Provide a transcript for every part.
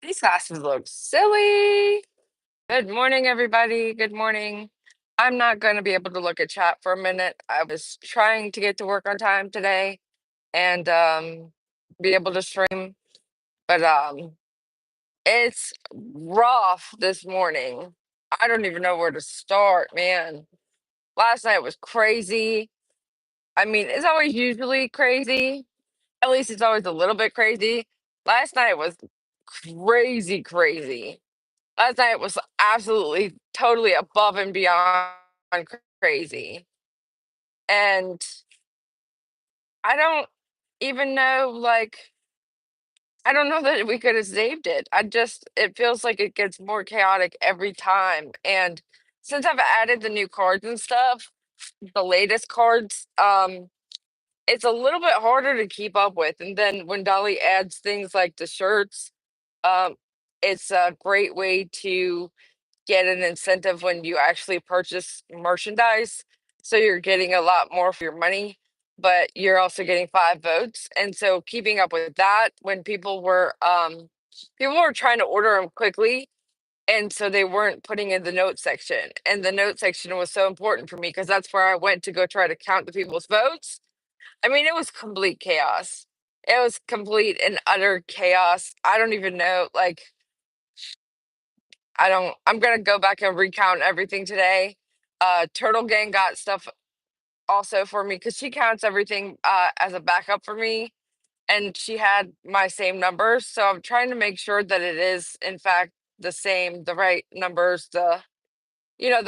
These glasses look silly. Good morning, everybody. Good morning. I'm not going to be able to look at chat for a minute. I was trying to get to work on time today and be able to stream, but it's rough this morning. I don't even know where to start, man. Last night was crazy. I mean, it's always usually crazy. At least it's always a little bit crazy. Last night was crazy, crazy. Last night was absolutely, totally above and beyond crazy. And I don't even know, like, I don't know that we could have saved it. It feels like it gets more chaotic every time. And since I've added the new cards and stuff, the latest cards, it's a little bit harder to keep up with. And then when Dolly adds things like the shirts, um, it's a great way to get an incentive when you actually purchase merchandise. So you're getting a lot more for your money, but you're also getting 5 votes. And so keeping up with that when people were trying to order them quickly, and so they weren't putting in the note section. And the note section was so important for me because that's where I went to go try to count the people's votes. I mean, it was complete chaos. It was complete and utter chaos. I don't even know, like, I'm gonna go back and recount everything today. Turtle Gang got stuff also for me because she counts everything as a backup for me, and she had my same numbers. So I'm trying to make sure that it is in fact the right numbers, the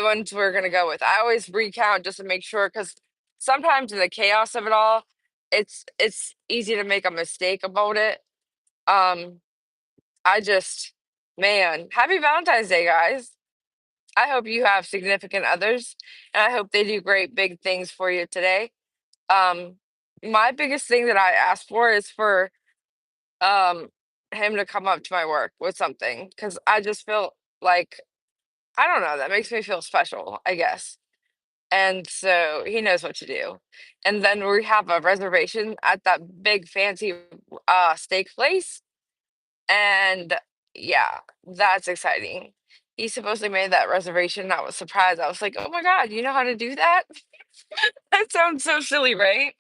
ones we're gonna go with. I always recount just to make sure because sometimes in the chaos of it all, it's easy to make a mistake about it. Um, I just Man, happy Valentine's Day, guys. I hope you have significant others, and I hope they do great big things for you today. Um, my biggest thing that I ask for is for um him to come up to my work with something because I just feel like I don't know, that makes me feel special, I guess. And so he knows what to do. And then we have a reservation at that big fancy steak place. And yeah, that's exciting. He supposedly made that reservation. I was surprised. I was like, oh my God, you know how to do that? That sounds so silly, right?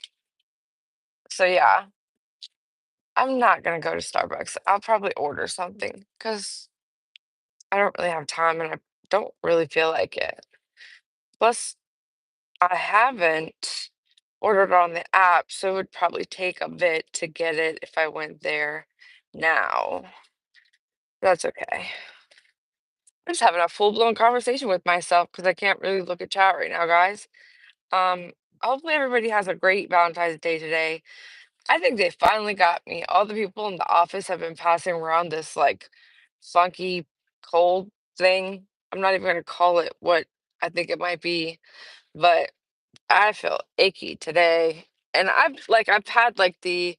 So yeah, I'm not gonna go to Starbucks. I'll probably order something because I don't really have time and I don't really feel like it. Plus, I haven't ordered on the app, so it would probably take a bit to get it if I went there now. That's okay. I'm just having a full-blown conversation with myself because I can't really look at chat right now, guys. Um, Hopefully everybody has a great Valentine's Day today. I think they finally got me. All the people in the office have been passing around this like funky cold thing. I'm not even gonna call it what I think it might be, but I feel icky today. And I've had like the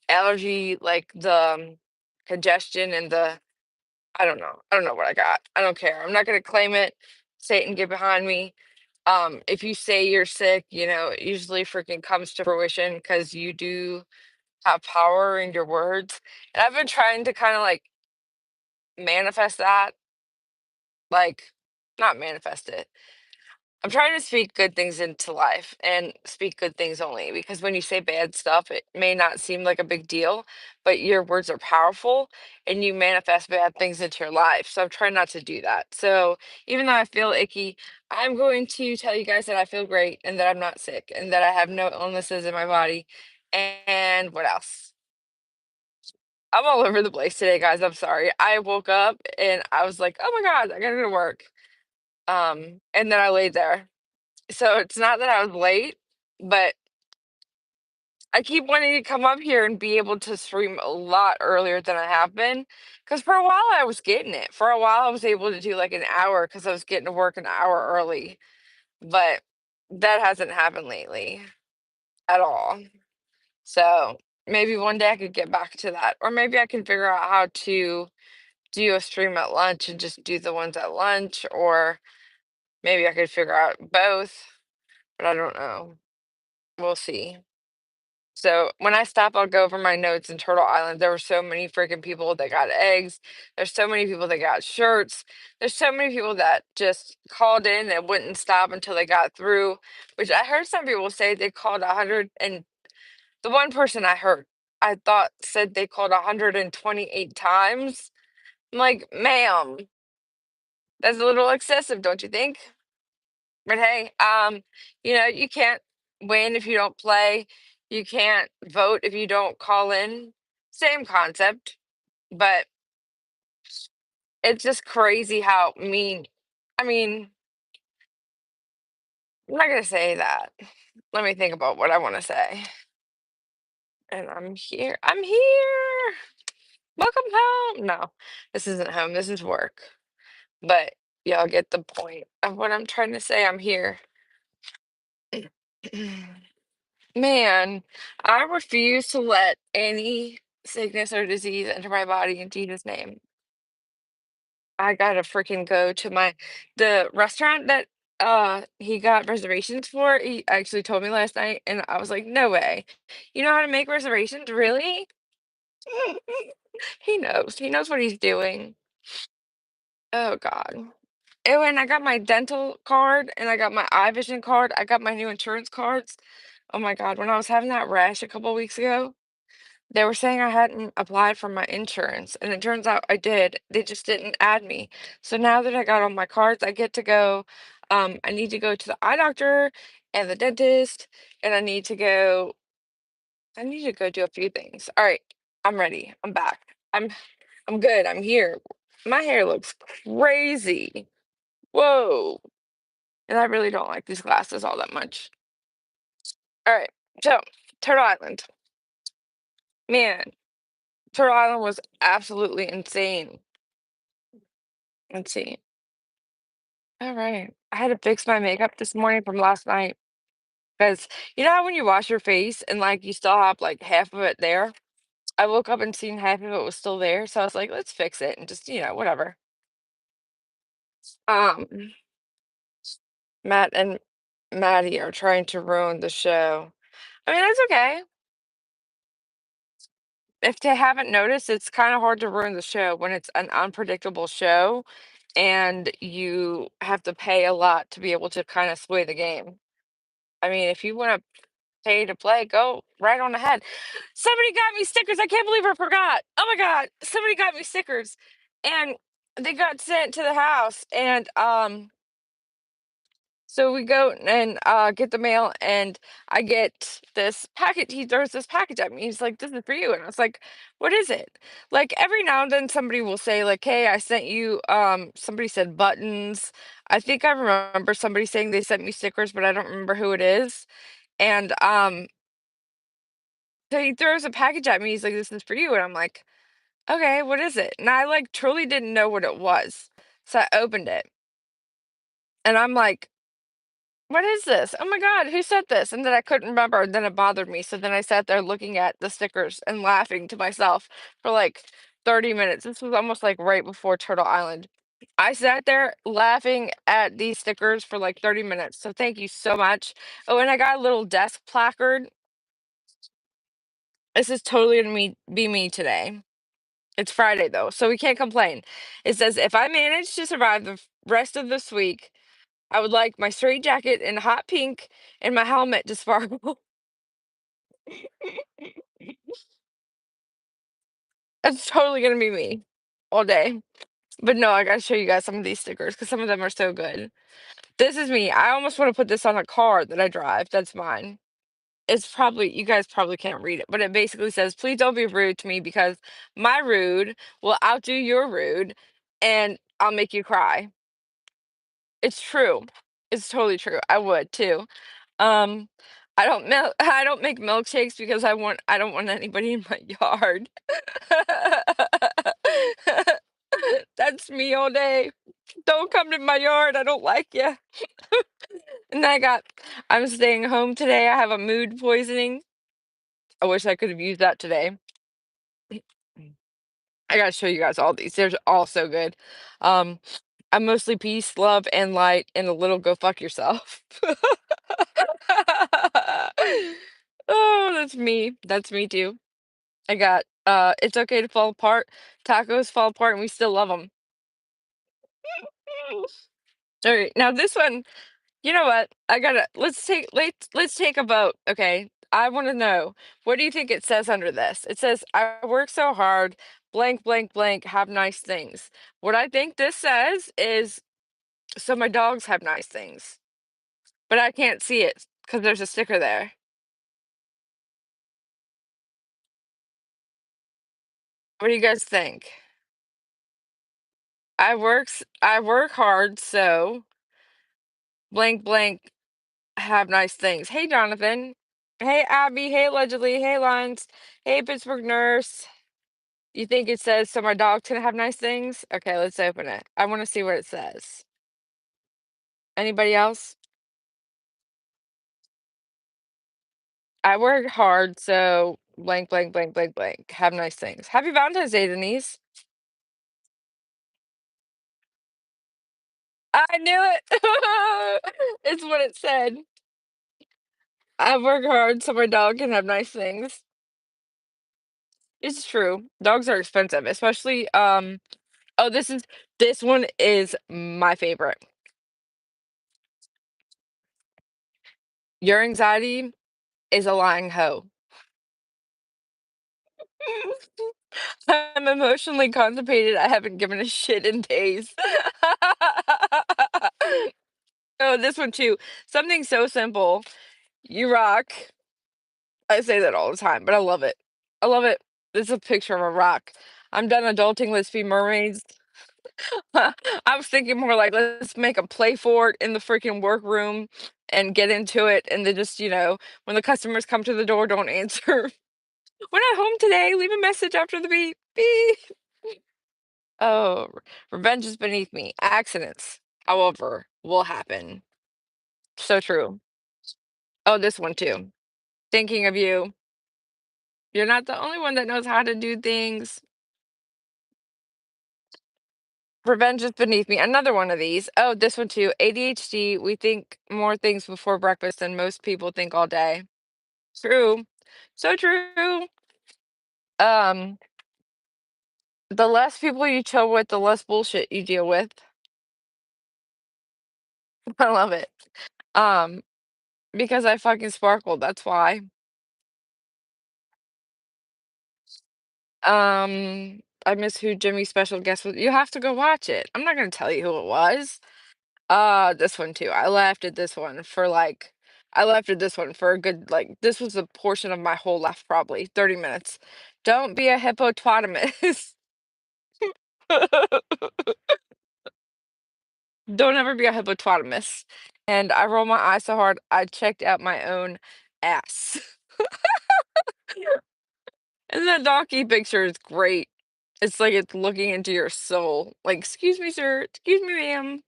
allergy, like the congestion and the I don't know. I don't know what I got. I don't care. I'm not gonna claim it. Satan, get behind me. If you say you're sick, it usually freaking comes to fruition because you do have power in your words. And I've been trying to kind of like manifest that, like not manifest it. I'm trying to speak good things into life and speak good things only because when you say bad stuff, it may not seem like a big deal, but your words are powerful and you manifest bad things into your life. So I'm trying not to do that. So even though I feel icky, I'm going to tell you guys that I feel great and that I'm not sick and that I have no illnesses in my body. And what else? I'm all over the place today, guys. I'm sorry. I woke up and I was like, oh my God, I gotta go to work. And then I laid there. So it's not that I was late, but I keep wanting to come up here and be able to stream a lot earlier than I have been. Because for a while I was getting it. For a while I was able to do like an hour because I was getting to work an hour early. But that hasn't happened lately at all. So maybe one day I could get back to that. Or maybe I can figure out how to do a stream at lunch and just do the ones at lunch. Or maybe I could figure out both. But I don't know. We'll see. So when I stop, I'll go over my notes in Turtle Island. There were so many freaking people that got eggs. There's so many people that got shirts. There's so many people that just called in and wouldn't stop until they got through, which I heard some people say they called 100, and the one person I heard, I thought said they called 128 times. I'm like, ma'am, that's a little excessive, don't you think? But hey, you can't win if you don't play. You can't vote if you don't call in. Same concept, but it's just crazy how mean. I mean, I'm not gonna say that. Let me think about what I want to say. And I'm here. I'm here. Welcome home. No, this isn't home. This is work. But y'all get the point of what I'm trying to say. I'm here. Man, I refuse to let any sickness or disease enter my body in Jesus' name. I gotta freaking go to the restaurant that he got reservations for. He actually told me last night, and I was like, no way. You know how to make reservations? Really? He knows. He knows what he's doing. Oh God. Oh, and I got my dental card and I got my eye vision card. I got my new insurance cards. Oh my God, when I was having that rash a couple weeks ago, they were saying I hadn't applied for my insurance, and it turns out I did. They just didn't add me. So now that I got all my cards, I get to go. I need to go to the eye doctor and the dentist, and I need to go do a few things. All right, I'm ready. I'm back. I'm good. I'm here. My hair looks crazy. Whoa. And I really don't like these glasses all that much. All right. So, Turtle Island. Man, Turtle Island was absolutely insane. Let's see. All right. I had to fix my makeup this morning from last night because you know how when you wash your face and like you still have like half of it there? I woke up and seen half of it was still there. So I was like, let's fix it and just, whatever. Um, Matt and Maddie are trying to ruin the show. I mean, that's okay. If they haven't noticed, it's kind of hard to ruin the show when it's an unpredictable show and you have to pay a lot to be able to kind of sway the game. I mean, if you want to pay to play, go right on ahead. Somebody got me stickers. I can't believe I forgot. Oh my God. Somebody got me stickers and they got sent to the house. And so we go and get the mail, and I get this package. He throws this package at me. He's like, "This is for you," and I was like, "What is it?" Like every now and then, somebody will say, like, "Hey, I sent you." Somebody said buttons. I think I remember somebody saying they sent me stickers, but I don't remember who it is. And so he throws a package at me. He's like, "This is for you," and I'm like, "Okay, what is it?" And I like truly didn't know what it was, so I opened it, and I'm like, what is this? Oh my God, who said this? And then I couldn't remember, and then it bothered me. So then I sat there looking at the stickers and laughing to myself for like 30 minutes. This was almost like right before Turtle Island. I sat there laughing at these stickers for like 30 minutes. So thank you so much. Oh, and I got a little desk placard. This is totally gonna be me today. It's Friday though, so we can't complain. It says, if I manage to survive the rest of this week, I would like my straight jacket in hot pink and my helmet to sparkle. That's totally gonna be me all day. But no, I gotta show you guys some of these stickers because some of them are so good. This is me. I almost want to put this on a car that I drive. That's mine. It's probably, you guys probably can't read it, but it basically says, please don't be rude to me because my rude will outdo your rude and I'll make you cry. It's true. It's totally true. I would too. Um, I don't make milkshakes because I don't want anybody in my yard. That's me all day. Don't come to my yard. I don't like you. And I'm staying home today. I have a mood poisoning. I wish I could have used that today. I gotta show you guys all these. They're all so good. Um, I'm mostly peace, love, and light, and a little go fuck yourself. Oh, that's me. That's me too. I got It's Okay to Fall Apart. Tacos fall apart and we still love them. All right, now this one, you know what? I gotta let's take a vote. Okay, I want to know, what do you think it says under this? It says, "I work so hard, blank blank blank, have nice things." What I think this says is, so my dogs have nice things, but I can't see it because there's a sticker there. What do you guys think? I work hard, so blank blank have nice things. Hey, Jonathan. Hey, Abby. Hey, allegedly. Hey, Lance. Hey, Pittsburgh nurse. You think it says, so my dog's gonna have nice things? Okay, let's open it. I want to see what it says. Anybody else? I work hard, so blank, blank, blank, blank, blank. Have nice things. Happy Valentine's Day, Denise. I knew it. It's what it said. I work hard so my dog can have nice things. It's true. Dogs are expensive, especially oh, this one is my favorite. Your anxiety is a lying hoe. I'm emotionally constipated. I haven't given a shit in days. Oh, this one too. Something so simple. You rock. I say that all the time, but I love it. I love it. This is a picture of a rock. I'm done adulting. Let's be mermaids. I was thinking more like, let's make a play for it in the freaking workroom and get into it. And then just, when the customers come to the door, don't answer. We're not home today. Leave a message after the beep. Beep. Oh, revenge is beneath me. Accidents, however, will happen. So true. Oh, this one too. Thinking of you. You're not the only one that knows how to do things. Revenge is beneath me. Another one of these. Oh, this one too. ADHD. We think more things before breakfast than most people think all day. True. So true. Um, the less people you chill with, the less bullshit you deal with. I love it. Um, because I fucking sparkled. That's why. I miss who Jimmy's special guest was. You have to go watch it. I'm not gonna tell you who it was. This one too. I laughed at this one for a good, this was a portion of my whole laugh, probably 30 minutes. Don't be a hippopotamus. Don't ever be a hippopotamus. And I rolled my eyes so hard I checked out my own ass. And that donkey picture is great. It's like it's looking into your soul. Like, excuse me, sir. Excuse me, ma'am.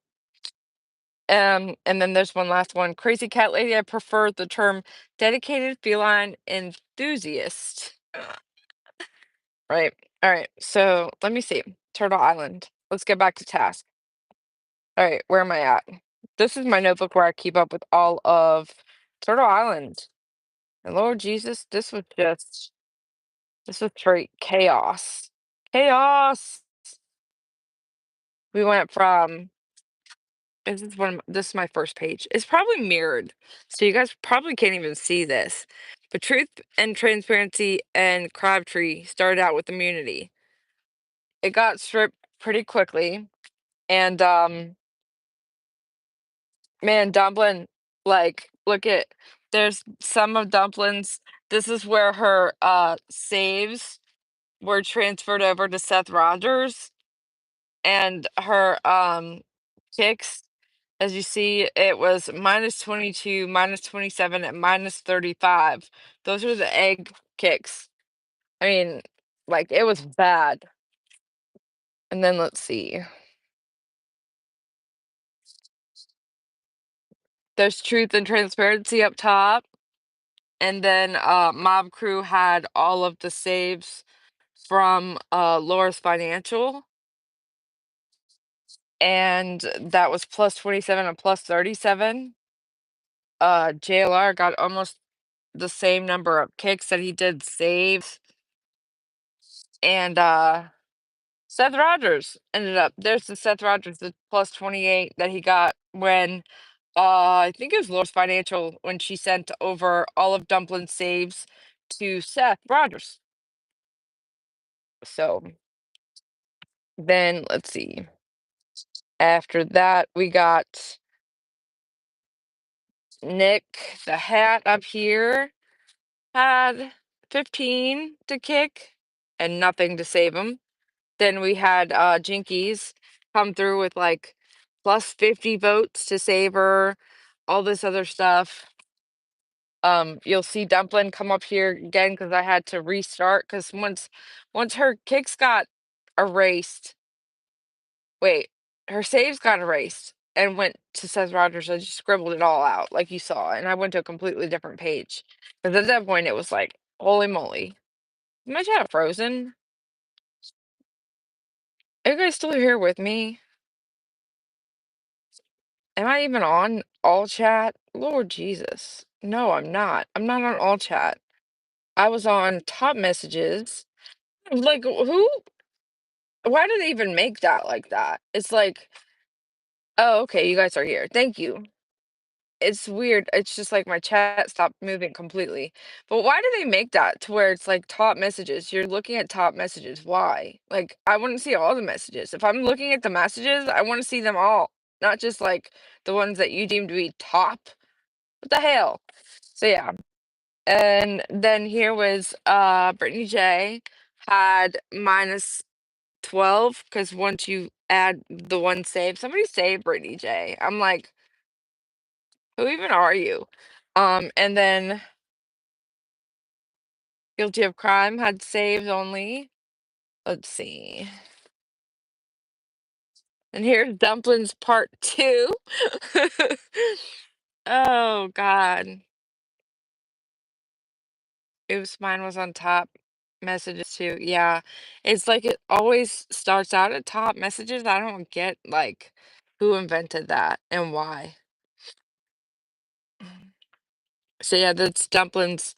And then there's one last one. Crazy cat lady, I prefer the term dedicated feline enthusiast. Right. All right. So let me see. Turtle Island. Let's get back to task. All right. Where am I at? This is my notebook where I keep up with all of Turtle Island. And Lord Jesus, this was straight chaos. Chaos. We went from this is my first page. It's probably mirrored, so you guys probably can't even see this. But truth and transparency and Crabtree started out with immunity. It got stripped pretty quickly, and man, Dumplin, look at there's some of Dumplin's. This is where her saves were transferred over to Seth Rogers, and her kicks. As you see, it was -22, -27, and -35. Those are the egg kicks. I mean, it was bad. And then let's see. There's truth and transparency up top. And then Mob Crew had all of the saves from Laura's Financial. And that was +27 and +37. JLR got almost the same number of kicks that he did saves. And Seth Rogers ended up there's the Seth Rogers, the plus 28 that he got when I think it was Lowe's Financial when she sent over all of Dumplin' saves to Seth Rogers. So then let's see. After that, we got Nick the Hat up here had 15 to kick and nothing to save him. Then we had Jinkies come through with like plus 50 votes to save her, all this other stuff. You'll see Dumplin come up here again because I had to restart because once her kicks got erased, wait, her saves got erased and went to Seth Rogers. I just scribbled it all out like you saw, and I went to a completely different page because at that point it was like, holy moly, am I chat frozen? Are you guys still here with me? Am I even on all chat? Lord Jesus. No, I'm not. I'm not on all chat. I was on top messages. Like, who? Why do they even make that like that? It's like, oh, okay, you guys are here. Thank you. It's weird. It's just like my chat stopped moving completely. But why do they make that to where it's like top messages? You're looking at top messages. Why? Like, I want to see all the messages. If I'm looking at the messages, I want to see them all, not just like the ones that you deem to be top. What the hell? So yeah. And then here was Brittany J had minus 12 because once you add the one save, somebody save Brittany J. I'm like, who even are you? And then Guilty of Crime had saves only. Let's see. And here's Dumplings Part 2. Oh God. Oops, mine was on top messages too. Yeah. It's like it always starts out at top messages. I don't get like who invented that and why. So yeah, that's Dumplings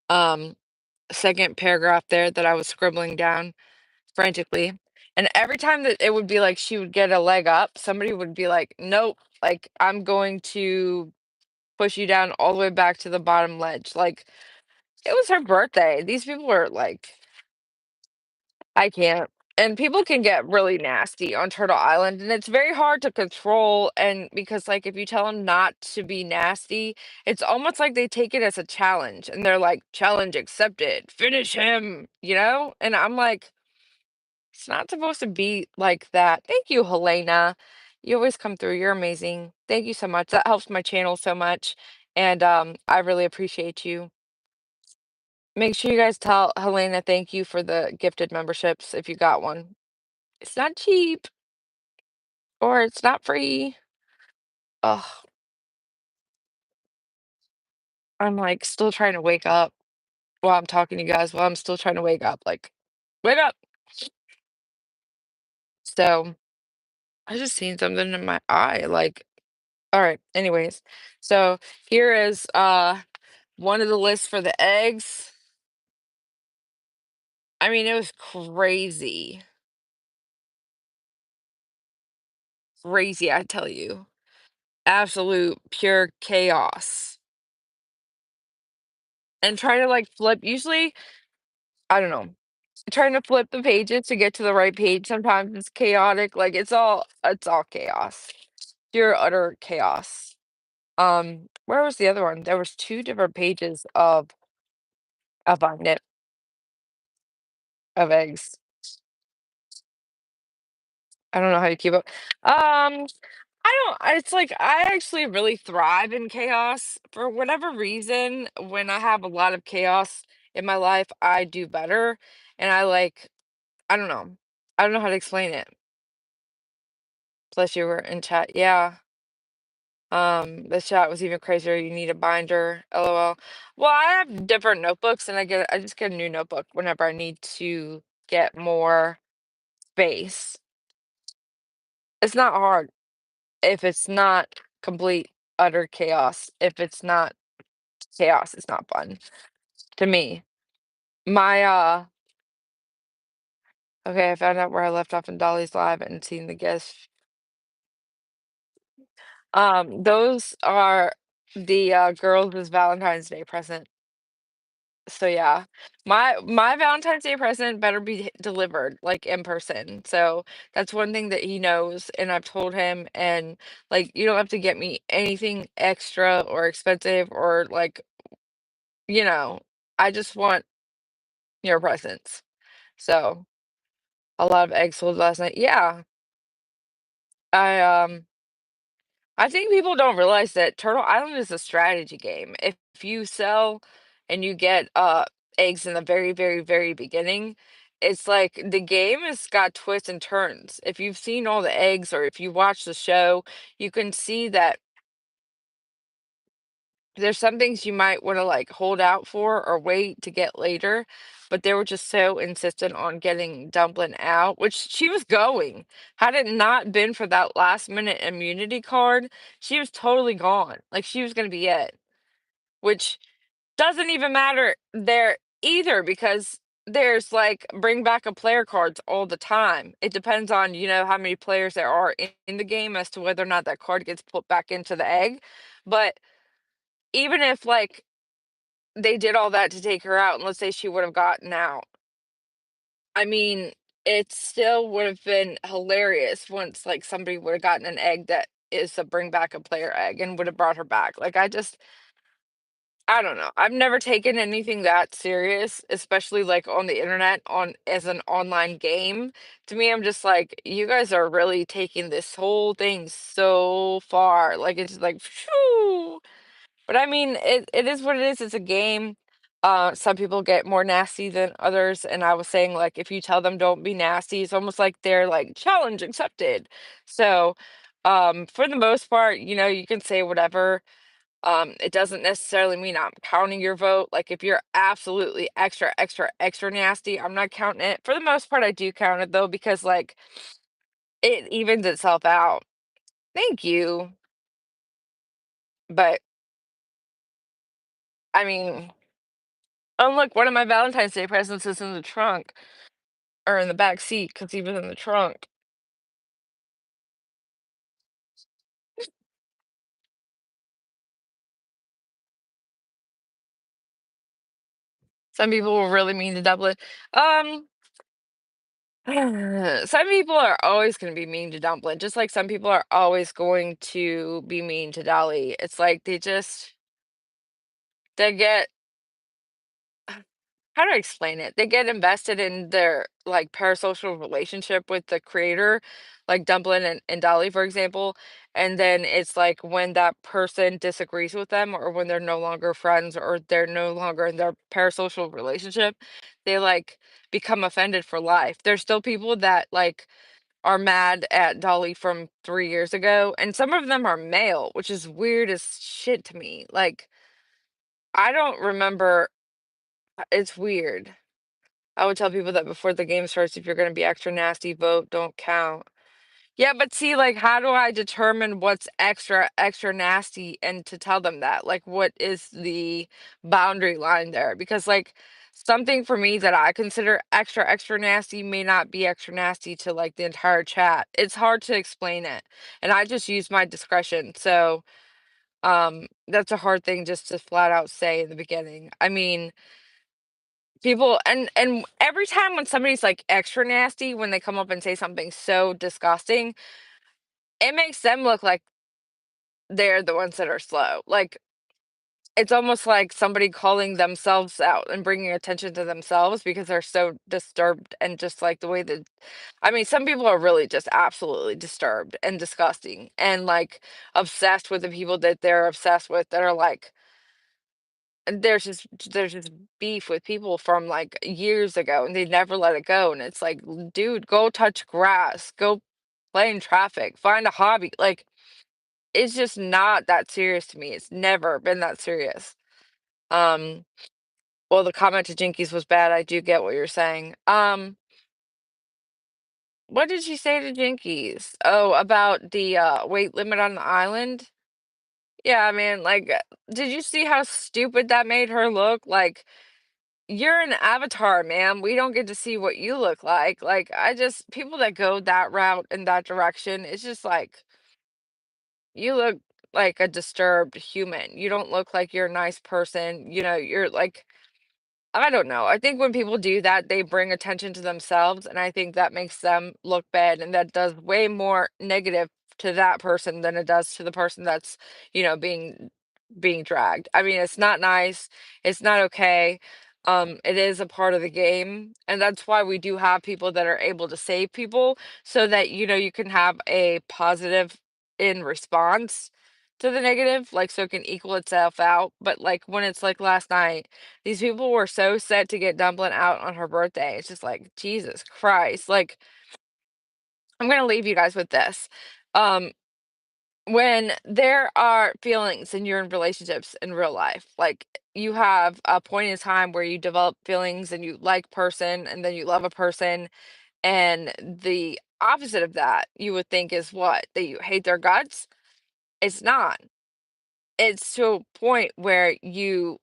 um second paragraph there that I was scribbling down frantically. And every time that it would be like she would get a leg up, somebody would be like, "Nope, like I'm going to push you down all the way back to the bottom ledge." Like it was her birthday. These people are like, I can't. And people can get really nasty on Turtle Island, and it's very hard to control. And because, like, if you tell them not to be nasty, it's almost like they take it as a challenge, and they're like, "Challenge accepted, finish him," you know? And I'm like, it's not supposed to be like that. Thank you, Helena. You always come through. You're amazing. Thank you so much. That helps my channel so much, and I really appreciate you. Make sure you guys tell Helena thank you for the gifted memberships if you got one. It's not cheap or it's not free. Ugh, I'm like still trying to wake up while I'm talking to you guys while I'm still trying to wake up. Like, wake up. So I just seen something in my eye. Like, all right, anyways. So here is one of the lists for the eggs. I mean, it was crazy. Crazy, I tell you. Absolute pure chaos. And trying to like flip usually, I don't know. Trying to flip the pages to get to the right page sometimes it's chaotic, like, it's all chaos. Pure utter chaos. Where was the other one? There was 2 different pages of a knit of eggs. I don't know how you keep up. It's like, I actually really thrive in chaos. For whatever reason, when I have a lot of chaos in my life, I do better, and I don't know. I don't know how to explain it. Plus you were in chat. Yeah. The chat was even crazier. You need a binder. LOL. Well, I have different notebooks and I just get a new notebook whenever I need to get more space. It's not hard if it's not complete utter chaos. If it's not chaos. It's not fun to me. My okay, I found out where I left off in Dolly's live and seen the gifts. Those are the girls' Valentine's Day present. So yeah, my Valentine's Day present better be delivered like in person. So that's one thing that he knows, and I've told him. And like, you don't have to get me anything extra or expensive or like, you know, I just want your presents. So a lot of eggs sold last night. Yeah, I I think people don't realize that Turtle Island is a strategy game. If you sell and you get eggs in the very, very, very beginning, it's like the game has got twists and turns. If you've seen all the eggs or if you watch the show, you can see that there's some things you might want to like hold out for or wait to get later, but they were just so insistent on getting Dumpling out, which she was going. Had it not been for that last minute immunity card, she was totally gone. Like she was going to be it, which doesn't even matter there either because there's like bring back a player cards all the time. It depends on, how many players there are in the game as to whether or not that card gets put back into the egg. But even if like they did all that to take her out, and let's say she would have gotten out. I mean, it still would have been hilarious once, like, somebody would have gotten an egg that is a bring back a player egg and would have brought her back. Like, I don't know. I've never taken anything that serious, especially, like, on the internet on as an online game. To me, I'm just like, "You guys are really taking this whole thing so far." Like, it's like, phew. But I mean, it is what it is. It's a game. Some people get more nasty than others, and I was saying like if you tell them don't be nasty, it's almost like they're like challenge accepted. So, for the most part, you can say whatever. It doesn't necessarily mean I'm counting your vote. Like if you're absolutely extra, extra, extra nasty, I'm not counting it. For the most part, I do count it though because like it evens itself out. Thank you. But I mean, oh, look, one of my Valentine's Day presents is in the trunk or in the back seat because he was in the trunk. Some people were really mean to Dublin. Um, some people are always going to be mean to Dumpling, just like some people are always going to be mean to Dolly. It's like they get how do I explain it? They get invested in their like parasocial relationship with the creator, like Dumplin and Dolly, for example. And then it's like when that person disagrees with them or when they're no longer friends or they're no longer in their parasocial relationship, they like become offended for life. There's still people that like are mad at Dolly from 3 years ago, and some of them are male, which is weird as shit to me. Like, I don't remember, it's weird. I would tell people that before the game starts, if you're gonna be extra nasty, vote, don't count. Yeah, but see, like, how do I determine what's extra, extra nasty and to tell them that? Like, what is the boundary line there? Because, like, something for me that I consider extra, extra nasty may not be extra nasty to like the entire chat. It's hard to explain it. And I just use my discretion. So, that's a hard thing just to flat out say in the beginning. I mean, people and every time when somebody's, like, extra nasty, when they come up and say something so disgusting, it makes them look like they're the ones that are slow. Like, it's almost like somebody calling themselves out and bringing attention to themselves because they're so disturbed and just, like, the way that I mean, some people are really just absolutely disturbed and disgusting and, like, obsessed with the people that they're obsessed with that are, like and there's just beef with people from like years ago and they never let it go and it's like dude, go touch grass, go play in traffic, find a hobby. Like it's just not that serious to me. It's never been that serious. um well, the comment to Jinkies was bad. I do get what you're saying. What did she say to Jinkies? Oh, about the weight limit on the island. Yeah, I mean, like, did you see how stupid that made her look? Like, you're an avatar, man. We don't get to see what you look like. Like, I just people that go that route in that direction, it's just like you look like a disturbed human. You don't look like you're a nice person. You're like I don't know. I think when people do that, they bring attention to themselves, and I think that makes them look bad, and that does way more negative to that person than it does to the person that's, being dragged. I mean, it's not nice. It's not okay. It is a part of the game, and that's why we do have people that are able to save people so that, you can have a positive in response to the negative, like so it can equal itself out. But like when it's like last night, these people were so set to get Dumpling out on her birthday. It's just like, Jesus Christ. Like, I'm gonna leave you guys with this. Um, when there are feelings and you're in relationships in real life, like you have a point in time where you develop feelings and you like person and then you love a person, and the opposite of that you would think is what? That you hate their guts? It's not. It's to a point where you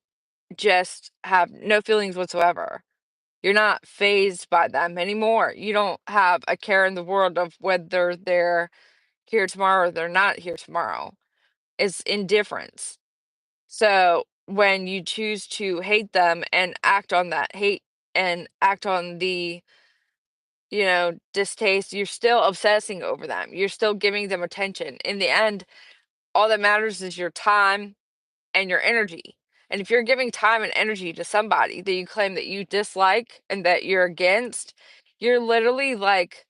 just have no feelings whatsoever. You're not phased by them anymore. You don't have a care in the world of whether they're here tomorrow or they're not here tomorrow. It's indifference. So when you choose to hate them and act on that hate and act on the, distaste, you're still obsessing over them. You're still giving them attention. In the end, all that matters is your time and your energy. And if you're giving time and energy to somebody that you claim that you dislike and that you're against, you're literally like,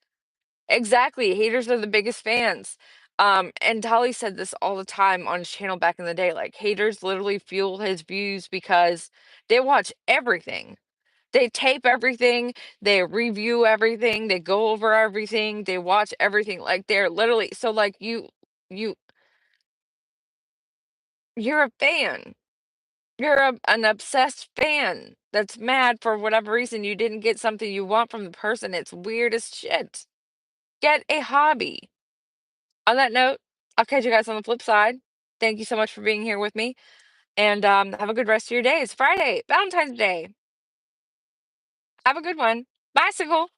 exactly, haters are the biggest fans. And Dolly said this all the time on his channel back in the day, like haters literally fuel his views because they watch everything. They tape everything, they review everything, they go over everything, they watch everything. Like they're literally so like you you're a fan. You're an obsessed fan that's mad for whatever reason you didn't get something you want from the person. It's weird as shit. Get a hobby. On that note, I'll catch you guys on the flip side. Thank you so much for being here with me, and have a good rest of your day. It's Friday, Valentine's Day. Have a good one. Bicycle.